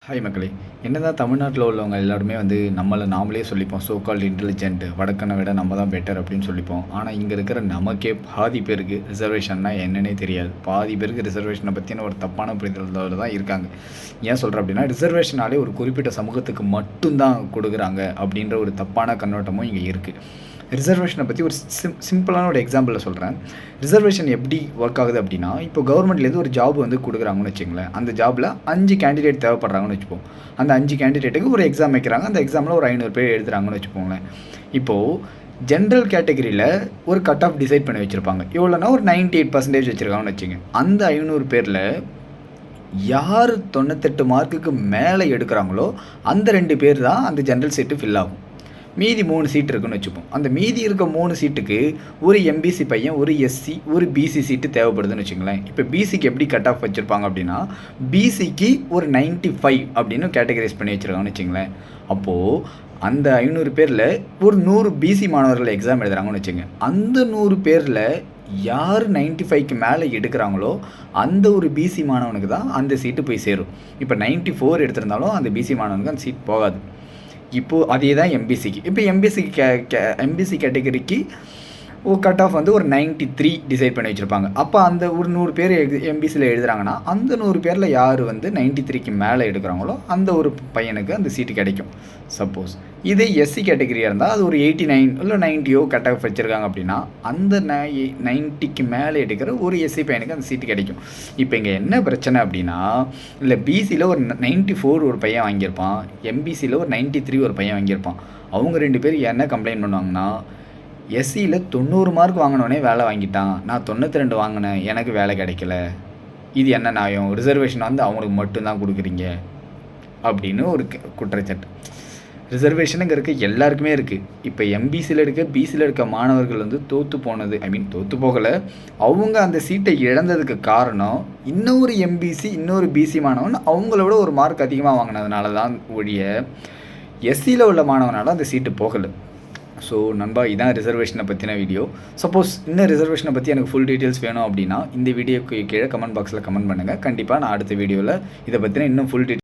Hi மக்களே! என்னதான் தமிழ்நாட்டில உள்ளவங்க எல்லாருமே நம்மள நாமளே சொல்லிப்போம். சோ கால்ட் இன்டெலிஜென்ட் வடக்கன விட நம்ம தான் பெட்டர் அப்படின்னு சொல்லிப்போம். ஆனா, இங்க இருக்கிற நமக்கே பாதி பேருக்கு ரிசர்வேஷன்னா என்னன்னே தெரியாது. பாதி பேருக்கு ரிசர்வேஷன பத்தின ஒரு தப்பான புரிதலோட தான் இருக்காங்க. ஏன் சொல்றேன் அப்படின்னா, ரிசர்வேஷனாலே ஒரு குறிப்பிட்ட சமூகத்துக்கு மட்டும் தான் குடுக்குறாங்க அப்படின்ற ஒரு தப்பான கண்ணோட்டமும் இங்க இருக்கு. ரிசர்வேஷன பத்தி ஒரு சிம்பிளான ஒரு எக்ஸாம்பிள்ல சொல்றேன். ரிசர்வேஷன் எப்படி ஒர்க் ஆகுது அப்படின்னா, இப்போ கவர்மெண்ட்லேருந்து ஒரு ஜாப் குடுக்குறாங்கன்னு வச்சுக்கங்களேன். அந்த ஜாப்ல 5 கேண்டிடேட் தேவைப்படுறாங்கன்னு வச்சுப்போம். அந்த 5 கேண்டிடேட்டுக்கு ஒரு எக்ஸாம் வைக்கிறாங்க. அந்த எக்ஸாம்ல ஒரு 500 பேர் எழுதுறாங்கன்னு வச்சுக்கோங்களேன். இப்போ ஜெனரல் கேட்டகரியில ஒரு கட் ஆஃப் டிசைட் பண்ணி வச்சிருப்பாங்க. எவ்வளோனா ஒரு 98% வச்சிருக்காங்கன்னு வச்சுக்கங்க. அந்த 500 பேர்ல யார் 98 மார்க்குக்கு மேல எடுக்குறாங்களோ, அந்த 2 பேர் தான் அந்த ஜெனரல் சீட்டு ஃபில் ஆகும். மீதி 3 சீட் இருக்குன்னு வச்சுப்போம். அந்த மீதி இருக்க 3 சீட்டுக்கு ஒரு எம்பிசி பையன், ஒரு எஸ்சி, ஒரு பிசி சீட்டு தேவைப்படுதுன்னு வச்சுக்கங்களேன். இப்போ பிசிக்கு எப்படி கட் ஆஃப் வச்சிருப்பாங்க அப்படின்னா, பிசிக்கு ஒரு 95 அப்படின்னு கேட்டகரைஸ் பண்ணி வச்சிருக்காங்கன்னு வச்சுக்கங்களேன். அப்போது அந்த 500 பேரில் ஒரு 100 பிசி மாணவர்கள் எக்ஸாம் எழுதுறாங்கன்னு வச்சுங்க. அந்த 100 பேரில் யார் 95க்கு மேலே எடுக்கிறாங்களோ, அந்த ஒரு பிசி மாணவனுக்கு தான் அந்த சீட்டு போய் சேரும். இப்போ 94 எடுத்திருந்தாலும் அந்த பிசி மாணவனுக்கு அந்த சீட் போகாது. இப்போது அதே தான் எம்பிசிக்கு. இப்போ எம்பிசி கேட்டகரிக்கு கட் ஆஃப் ஒரு 93 டிசைட் பண்ணி வச்சுருப்பாங்க. அப்போ அந்த ஒரு 100 பேர் எம்பிசியில் எழுதுகிறாங்கன்னா, அந்த 100 பேரில் யார் 93க்கு மேலே எடுக்கிறாங்களோ அந்த ஒரு பையனுக்கு அந்த சீட்டு கிடைக்கும். சப்போஸ் இதே எஸ்சி கேட்டகரியாக இருந்தால் அது ஒரு 89 இல்லை 90 கட் ஆஃப் வச்சுருக்காங்க அப்படின்னா, அந்த 90க்கு மேலே எடுக்கிற ஒரு எஸ்சி பையனுக்கு அந்த சீட்டு கிடைக்கும். இப்போ இங்கே என்ன பிரச்சனை அப்படின்னா, இல்லை பிசியில் ஒரு 94 ஒரு பையன் வாங்கியிருப்பான், எம்பிசியில் ஒரு 93 ஒரு பையன் வாங்கியிருப்பான். அவங்க 2 பேர் என்ன கம்ப்ளைண்ட் பண்ணுவாங்கன்னா, எஸ்சியில் 90 மார்க் வாங்கினோடனே வேலை வாங்கிட்டான், நான் 92 வாங்கினேன், எனக்கு வேலை கிடைக்கல, இது என்ன நியாயம்? ரிசர்வேஷன் அவங்களுக்கு மட்டும்தான் கொடுக்குறீங்க அப்படின்னு ஒரு குற்றச்சாட்டு. ரிசர்வேஷனுங்கிறதுக்கு எல்லாருக்குமே இருக்குது. இப்போ எம்பிசியில் இருக்க பிசியில் இருக்க மாணவர்கள் தோற்று போனது, தோற்று போகலை, அவங்க அந்த சீட்டை இழந்ததுக்கு காரணம் இன்னொரு எம்பிசி இன்னொரு பிசி மாணவன் அவங்களோட ஒரு மார்க் அதிகமாக வாங்கினதுனால தான் ஒழிய எஸ்சியில் உள்ள மாணவனால் அந்த சீட்டு போகலை. ஸோ நண்பா, இதான் ரிசர்வேஷனை பற்றின வீடியோ. சப்போஸ் இன்னும் ரிசர்வேஷனை பற்றி எனக்கு ஃபுல் டீட்டெயில்ஸ் வேணும் அப்படின்னா இந்த வீடியோக்கு கீழே கமெண்ட் பாக்ஸில் கமெண்ட் பண்ணுங்கள். கண்டிப்பாக நான் அடுத்த வீடியோவில் இதை பற்றின இன்னும் ஃபுல் டீட்டெயில்